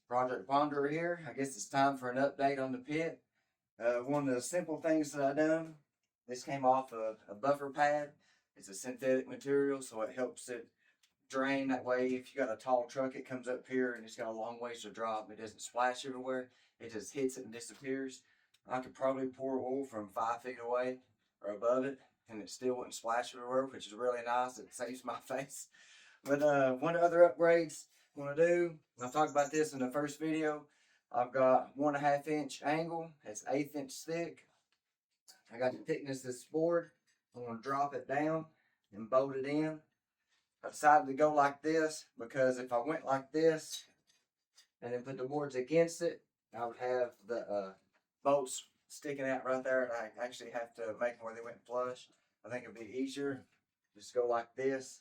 Project Wanderer here. I guess it's time for an update on the pit. One of the simple things that I done, this came off a buffer pad. It's a synthetic material, so it helps it drain. That way, if you got a tall truck, it comes up here and it's got a long ways to drop. It doesn't splash everywhere. It just hits it and disappears. I could probably pour oil from 5 feet away or above it, and it still wouldn't splash everywhere, which is really nice. It saves my face. But one of the other upgrades I'm gonna do, and I talked about this in the first video. I've got 1.5 inch angle. It's 1/8 inch thick. I got the thickness of this board. I'm gonna drop it down and bolt it in. I decided to go like this because if I went like this and then put the boards against it, I would have the bolts sticking out right there, and I actually have to make them where they went flush. I think it'd be easier just go like this.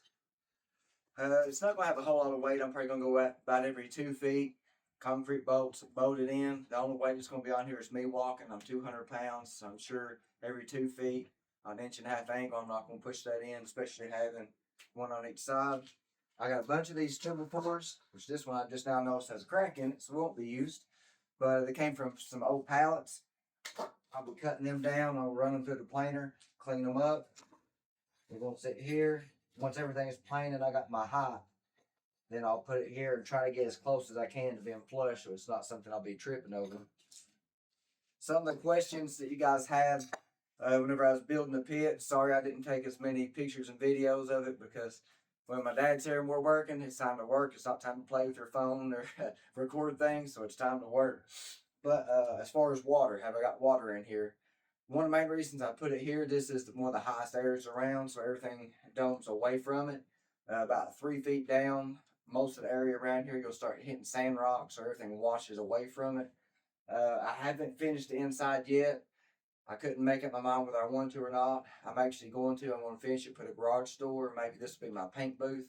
It's not gonna have a whole lot of weight. I'm probably gonna go about every 2 feet. Concrete bolts bolted in. The only weight that's gonna be on here is me walking. I'm 200 pounds, so I'm sure every 2 feet, an inch and a half angle, I'm not gonna push that in, especially having one on each side. I got a bunch of these timber pillars, which this one I just now noticed has a crack in it, so it won't be used. But they came from some old pallets. I'll be cutting them down. I'll run them through the planer, clean them up. They're gonna sit here. Once everything is planed, I got my height. Then I'll put it here and try to get as close as I can to being flush, so it's not something I'll be tripping over. Some of the questions that you guys had whenever I was building the pit. Sorry I didn't take as many pictures and videos of it because when my dad's here and we're working, it's time to work. It's not time to play with your phone or record things, so it's time to work. But as far as water, have I got water in here? One of the main reasons I put it here, this is one of the highest areas around, so everything domes away from it. About 3 feet down, most of the area around here, you'll start hitting sand rocks, so everything washes away from it. I haven't finished the inside yet. I couldn't make up my mind whether I wanted to or not. I'm actually going to. I'm going to finish it, put a garage door. Maybe this will be my paint booth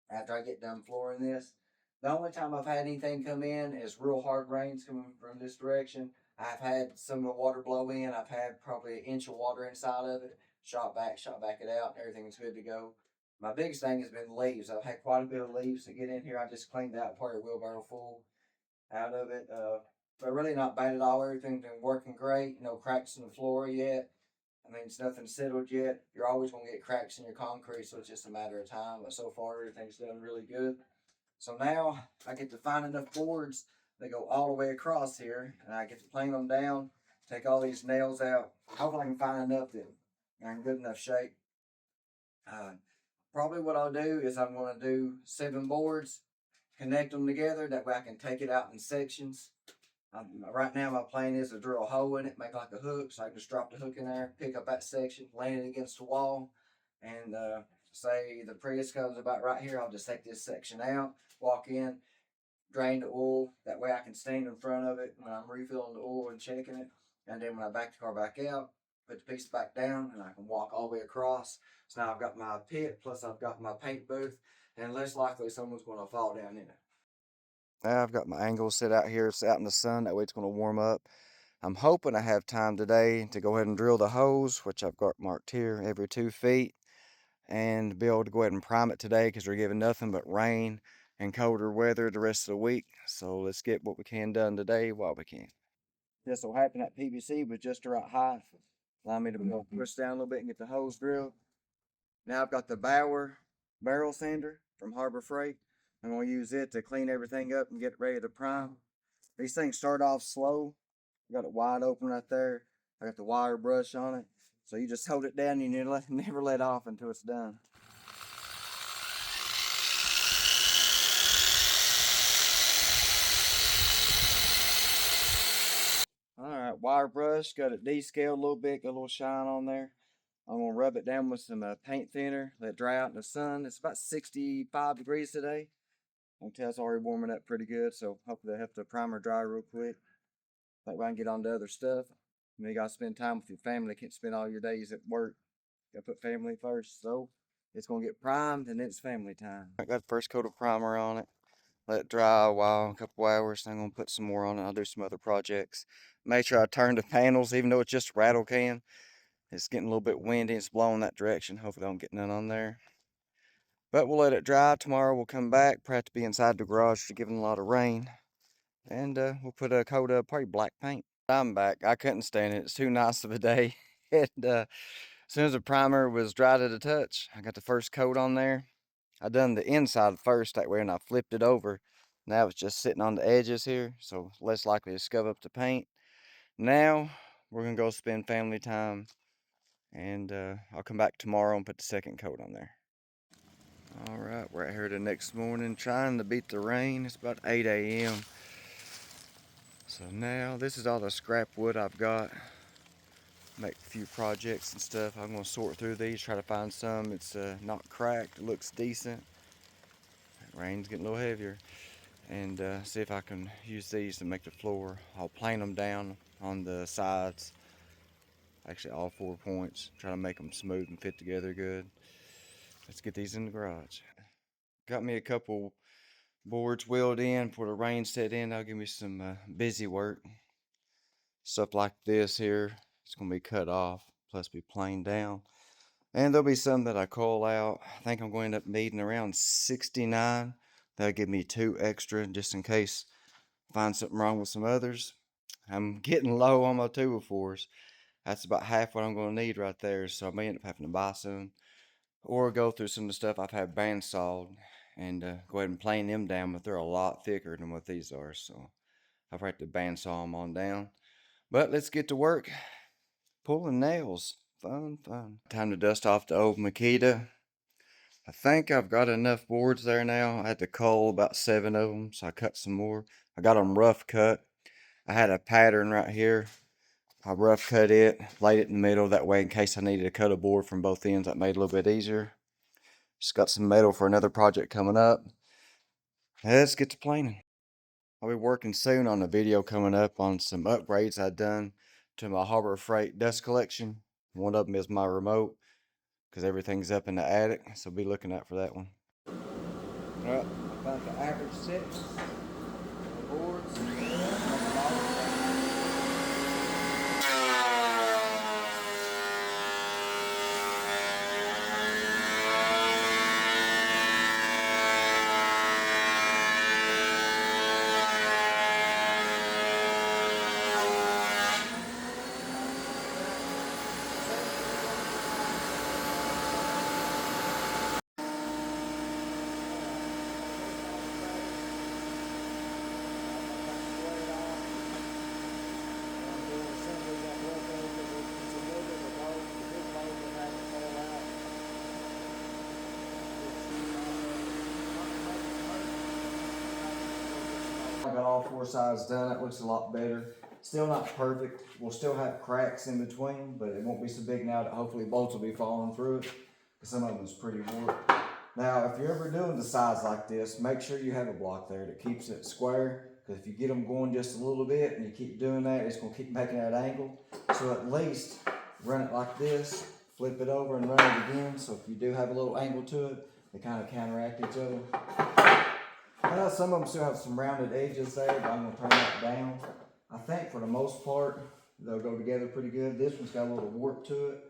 after I get done flooring this. The only time I've had anything come in is real hard rains coming from this direction. I've had some of the water blow in. I've had probably 1 inch of water inside of it. Shot back it out, and everything's good to go. My biggest thing has been leaves. I've had quite a bit of leaves to get in here. I just cleaned out part of the wheelbarrow full out of it. But really not bad at all. Everything's been working great. No cracks in the floor yet. I mean, it's nothing settled yet. You're always going to get cracks in your concrete, so it's just a matter of time. But so far, everything's done really good. So now I get to find enough boards that go all the way across here, and I get to plane them down, take all these nails out. Hopefully, I can find enough that are in good enough shape. Probably what I'll do is I'm going to do 7 boards, connect them together. That way I can take it out in sections. Right now my plan is to drill a hole in it, make like a hook, so I can just drop the hook in there, pick up that section, land it against the wall, and say the Prius comes about right here, I'll just take this section out, walk in, drain the oil. That way I can stand in front of it when I'm refilling the oil and checking it. And then when I back the car back out, put the piece back down, and I can walk all the way across. So now I've got my pit, plus I've got my paint booth, and less likely someone's going to fall down in it. Now I've got my angle set out here. It's out in the sun. That way it's going to warm up. I'm hoping I have time today to go ahead and drill the hose, which I've got marked here every 2 feet, and be able to go ahead and prime it today because we're getting nothing but rain and colder weather the rest of the week. So let's get what we can done today while we can. Just so happened that PVC was just the right height. Allow me to push down a little bit and get the hose drilled. Now I've got the Bauer barrel sander from Harbor Freight. I'm going to use it to clean everything up and get it ready to prime. These things start off slow. I got it wide open right there. I got the wire brush on it. So you just hold it down and you never let off until it's done. Alright, wire brush, got it descaled a little bit, got a little shine on there. I'm going to rub it down with some paint thinner, let it dry out in the sun. It's about 65 degrees today. I can tell it's already warming up pretty good, so hopefully I have the primer dry real quick. That way I can get on to other stuff. You gotta spend time with your family. Can't spend all your days at work. Gotta put family first. So it's gonna get primed and then it's family time. I got the first coat of primer on it. Let it dry a while, a couple hours. Then I'm gonna put some more on it. I'll do some other projects. Make sure I turn the panels, even though it's just a rattle can. It's getting a little bit windy. It's blowing that direction. Hopefully I don't get none on there. But we'll let it dry. Tomorrow we'll come back. Probably have to be inside the garage to give it a lot of rain. And we'll put a coat of probably black paint. I'm back. I couldn't stand it. It's too nice of a day. And as soon as the primer was dry to the touch, I got the first coat on there. I done the inside first that way, and I flipped it over. Now it's just sitting on the edges here, so less likely to scub up the paint. Now we're gonna go spend family time, and I'll come back tomorrow and put the second coat on there. All right, we're out here the next morning trying to beat the rain. It's about 8 a.m. So now this is all the scrap wood I've got. Make a few projects and stuff. I'm gonna sort through these, try to find some it's not cracked, it looks decent. Rain's getting a little heavier. And see if I can use these to make the floor. I'll plane them down on the sides, actually all 4 points, try to make them smooth and fit together good. Let's get these in the garage. Got me a couple boards wheeled in before the rain set in. That'll give me some busy work. Stuff like this here, it's gonna be cut off, plus be planed down. And there'll be some that I call out. I think I'm going to end up needing around 69. That'll give me 2 extra just in case I find something wrong with some others. I'm getting low on my 2x4s. That's about half what I'm going to need right there. So I may end up having to buy some or go through some of the stuff I've had bandsawed and go ahead and plane them down. But they're a lot thicker than what these are. So I've had to bandsaw them on down. But let's get to work pulling nails. Fun, fun. Time to dust off the old Makita. I think I've got enough boards there now. I had to cull about 7 of them, so I cut some more. I got them rough cut. I had a pattern right here. I rough cut it, laid it in the middle. That way, in case I needed to cut a board from both ends, that made it a little bit easier. Just got some metal for another project coming up. Let's get to planing. I'll be working soon on a video coming up on some upgrades I've done to my Harbor Freight dust collection. One of them is my remote, because everything's up in the attic, so be looking out for that one. Well, I found the average set, the boards, I got all 4 sides done. That looks a lot better. Still not perfect. We'll still have cracks in between, but it won't be so big now that hopefully bolts will be falling through it. Some of them is pretty warped. Now, if you're ever doing the sides like this, make sure you have a block there that keeps it square. Because if you get them going just a little bit and you keep doing that, it's going to keep making that angle. So at least run it like this, flip it over and run it again. So if you do have a little angle to it, they kind of counteract each other. Some of them still have some rounded edges there, but I'm going to turn that down. I think for the most part, they'll go together pretty good. This one's got a little warp to it.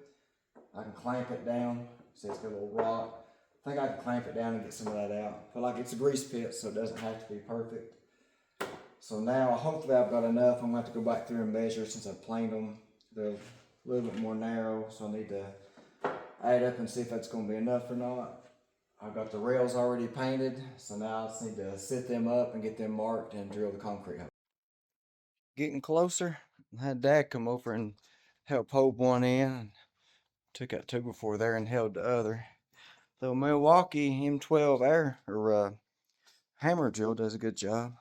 I can clamp it down. See, it's got a little rock. I think I can clamp it down and get some of that out. But like it's a grease pit, so it doesn't have to be perfect. So now, hopefully I've got enough. I'm going to have to go back through and measure since I've planed them. They're a little bit more narrow, so I need to add up and see if that's going to be enough or not. I've got the rails already painted, so now I just need to set them up and get them marked and drill the concrete hole. Getting closer. I had Dad come over and help hold one in. Took out 2 before there and held the other. The Milwaukee M12 air or hammer drill does a good job.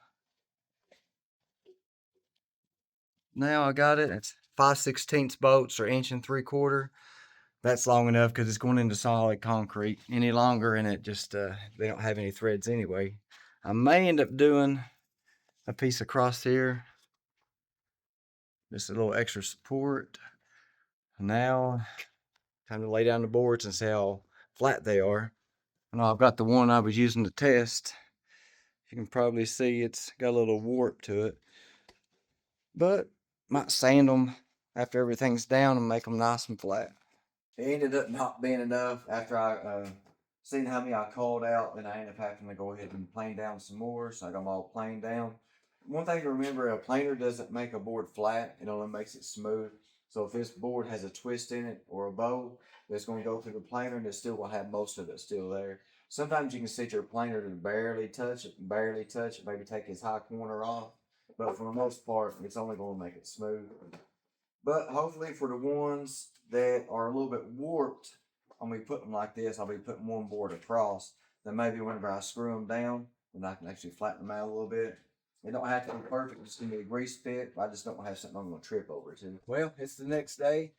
Now I got it. It's 5/16 bolts or 1 3/4 inch. That's long enough because it's going into solid concrete. Any longer and it just they don't have any threads anyway. I may end up doing a piece across here, just a little extra support. Now time to lay down the boards and see how flat they are. I know I've got the one I was using to test. You can probably see it's got a little warp to it, but might sand them after everything's down and make them nice and flat. It ended up not being enough after I seen how many I called out. Then I ended up having to go ahead and plane down some more, so I got them all planed down. one thing to remember, a planer doesn't make a board flat, it only makes it smooth. So if this board has a twist in it or a bow, it's going to go through the planer and it's still going to have most of it still there. Sometimes you can set your planer to barely touch it, maybe take its high corner off. But for the most part, it's only going to make it smooth. But hopefully for the ones that are a little bit warped, I'm going to put them like this. I'll be putting one board across. Then maybe whenever I screw them down, then I can actually flatten them out a little bit. It don't have to be perfect. It's going to be a grease pit. I just don't have something I'm going to trip over too. Well, it's the next day.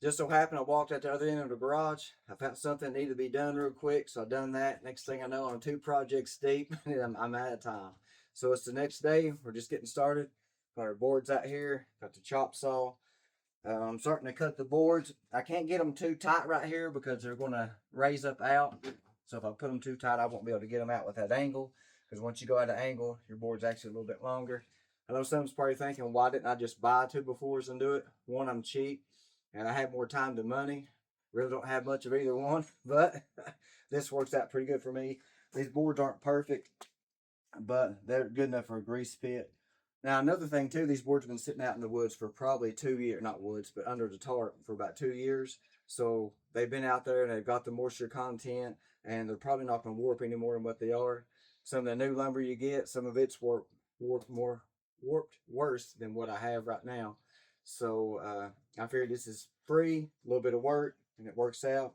Just so happened I walked at the other end of the garage. I found something that needed to be done real quick, so I done that. Next thing I know, I'm 2 projects deep, and I'm out of time. So it's the next day. We're just getting started. Got our boards out here. Got the chop saw. I'm starting to cut the boards. I can't get them too tight right here because they're going to raise up out. So if I put them too tight, I won't be able to get them out with that angle. Because once you go at an angle, your board's actually a little bit longer. I know someone's probably thinking, why didn't I just buy 2x4s and do it? One, I'm cheap, and I have more time than money. Really don't have much of either one, but this works out pretty good for me. These boards aren't perfect, but they're good enough for a grease pit. Now, another thing too, these boards have been sitting out in the woods for probably 2 years, not woods, but under the tarp for about 2 years. So they've been out there and they've got the moisture content, and they're probably not going to warp any more than what they are. Some of the new lumber you get, some of it's warped worse than what I have right now. So I figured this is free, a little bit of work, and it works out.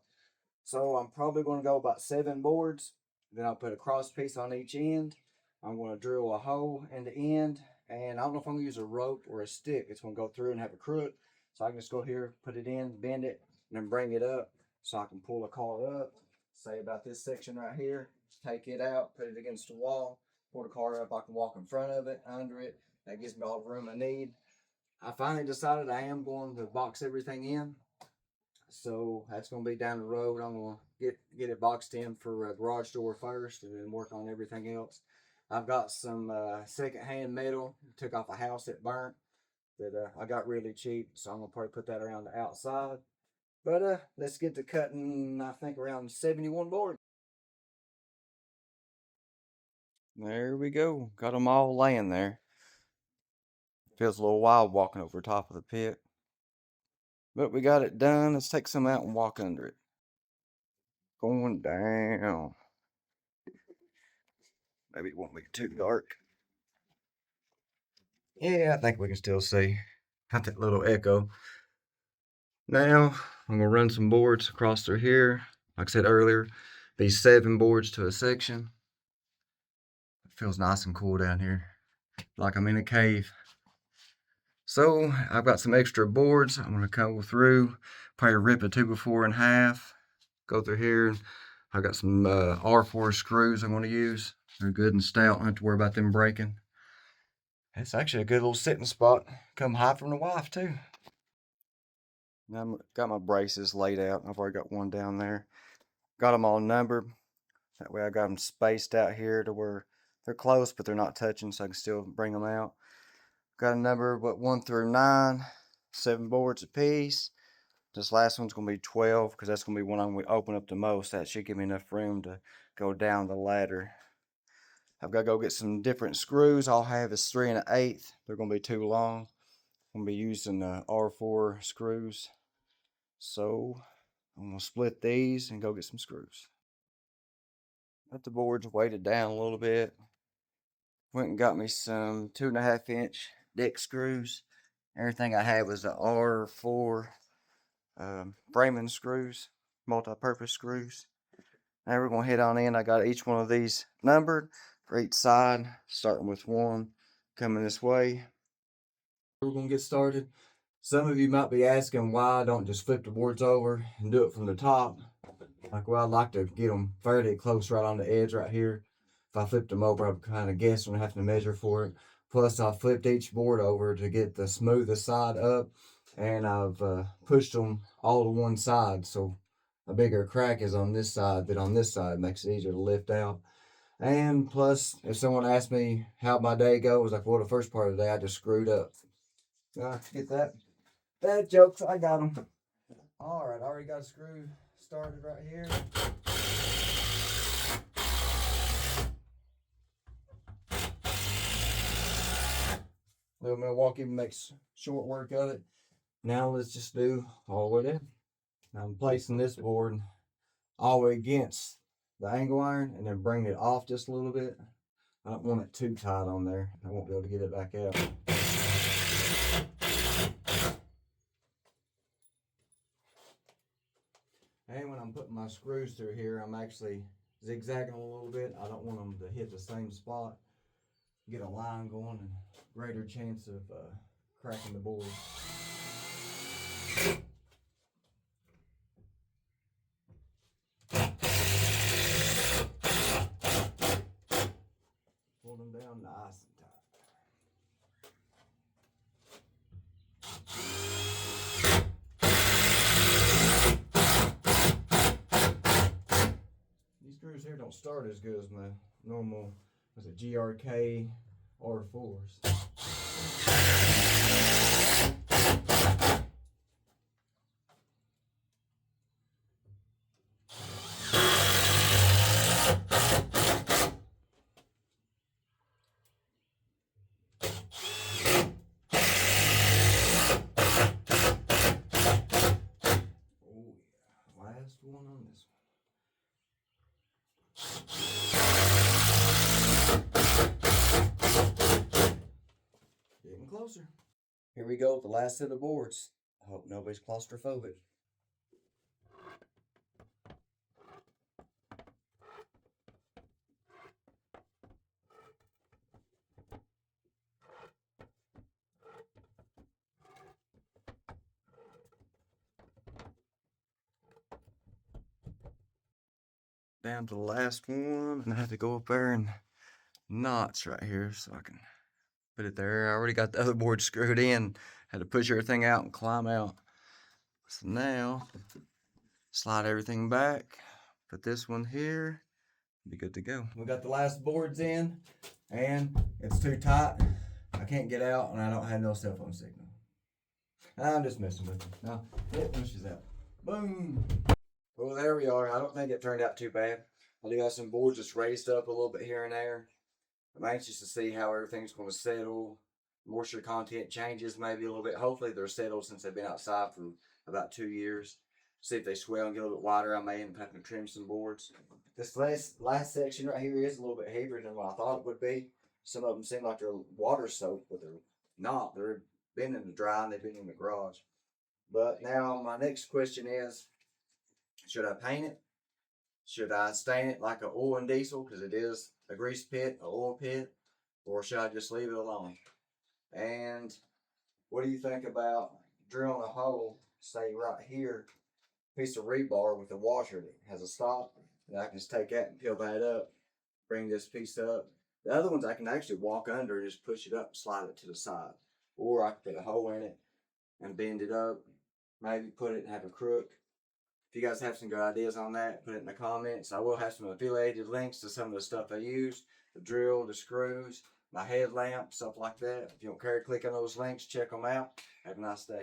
So I'm probably going to go about 7 boards. Then I'll put a cross piece on each end. I'm going to drill a hole in the end, and I don't know if I'm going to use a rope or a stick. It's going to go through and have a crook. So I can just go here, put it in, bend it, and then bring it up so I can pull the car up. Say about this section right here. Take it out, put it against the wall, pull the car up. I can walk in front of it, under it. That gives me all the room I need. I finally decided I am going to box everything in. So that's going to be down the road. I'm going to get it boxed in for a garage door first and then work on everything else. I've got some secondhand metal. Took off a house that burnt that I got really cheap. So I'm going to probably put that around the outside. But let's get to cutting, I think, around 71 boards. There we go. Got them all laying there. Feels a little wild walking over top of the pit. But we got it done. Let's take some out and walk under it. Going down. Maybe it won't be too dark. Yeah, I think we can still see. Got that little echo. Now, I'm going to run some boards across through here. Like I said earlier, be 7 boards to a section. It feels nice and cool down here. Like I'm in a cave. So, I've got some extra boards. I'm going to go through, probably rip a 2x4 in half. Go through here. I've got some R4 screws I'm going to use. They're good and stout. I don't have to worry about them breaking. It's actually a good little sitting spot. Come hide from the wife too. Now I've got my braces laid out. I've already got one down there. Got them all numbered. That way I got them spaced out here to where they're close, but they're not touching, so I can still bring them out. Got a number, 1 through 9, 7 boards a piece. This last one's going to be 12 because that's going to be one I'm going to open up the most. That should give me enough room to go down the ladder. I've got to go get some different screws. All I have is 3 1/8. They're going to be too long. I'm going to be using R4 screws. So I'm going to split these and go get some screws. Got the boards weighted down a little bit. Went and got me some 2 1/2 inch deck screws. Everything I had was the R4 framing screws, multi-purpose screws. Now we're going to head on in. I got each one of these numbered for each side, starting with 1 coming this way. We're going to get started. Some of you might be asking why I don't just flip the boards over and do it from the top. Like, well, I'd like to get them fairly close right on the edge right here. If I flipped them over, I'm kind of guessing I'm having to measure for it. Plus, I flipped each board over to get the smoothest side up, and I've pushed them all to one side, so a bigger crack is on this side than on this side. Makes it easier to lift out. And plus, if someone asked me how my day goes, like, well, the first part of the day I just screwed up. Get that? Bad jokes, I got them. All right, I already got a screw started right here. Little Milwaukee makes short work of it. Now let's just do all the way down. I'm placing this board all the way against the angle iron and then bring it off just a little bit. I don't want it too tight on there. I won't be able to get it back out. And when I'm putting my screws through here, I'm actually zigzagging a little bit. I don't want them to hit the same spot. Get a line going and greater chance of cracking the board. Pull them down nice and tight. These screws here don't start as good as my normal, was it GRK R4s. Last one on this one. Getting closer. Here we go with the last set of boards. I hope nobody's claustrophobic. Down to the last one, and I have to go up there and knots right here so I can put it there. I already got the other board screwed in. Had to push everything out and climb out. So now, slide everything back, put this one here, be good to go. We got the last boards in, and it's too tight. I can't get out, and I don't have no cell phone signal. I'm just messing with you. Now, it pushes out. Boom! Well, there we are. I don't think it turned out too bad. I do have some boards just raised up a little bit here and there. I'm anxious to see how everything's going to settle. Moisture content changes maybe a little bit. Hopefully they're settled since they've been outside for about 2 years. See if they swell and get a little bit wider. I may end up having to trim some boards. This last section right here is a little bit heavier than what I thought it would be. Some of them seem like they're water soaked, but they're not. They've been in the dry and they've been in the garage. But now my next question is, should I paint it? Should I stain it like an oil and diesel, because it is a grease pit, an oil pit, or should I just leave it alone? And what do you think about drilling a hole, say right here, piece of rebar with a washer that has a stop, and I can just take that and peel that up, bring this piece up. The other ones I can actually walk under and just push it up and slide it to the side. Or I can put a hole in it and bend it up, maybe put it and have a crook. If you guys have some good ideas on that, put it in the comments. I will have some affiliated links to some of the stuff I use, the drill, the screws, my headlamp, stuff like that. If you don't care, click on those links, check them out. Have a nice day.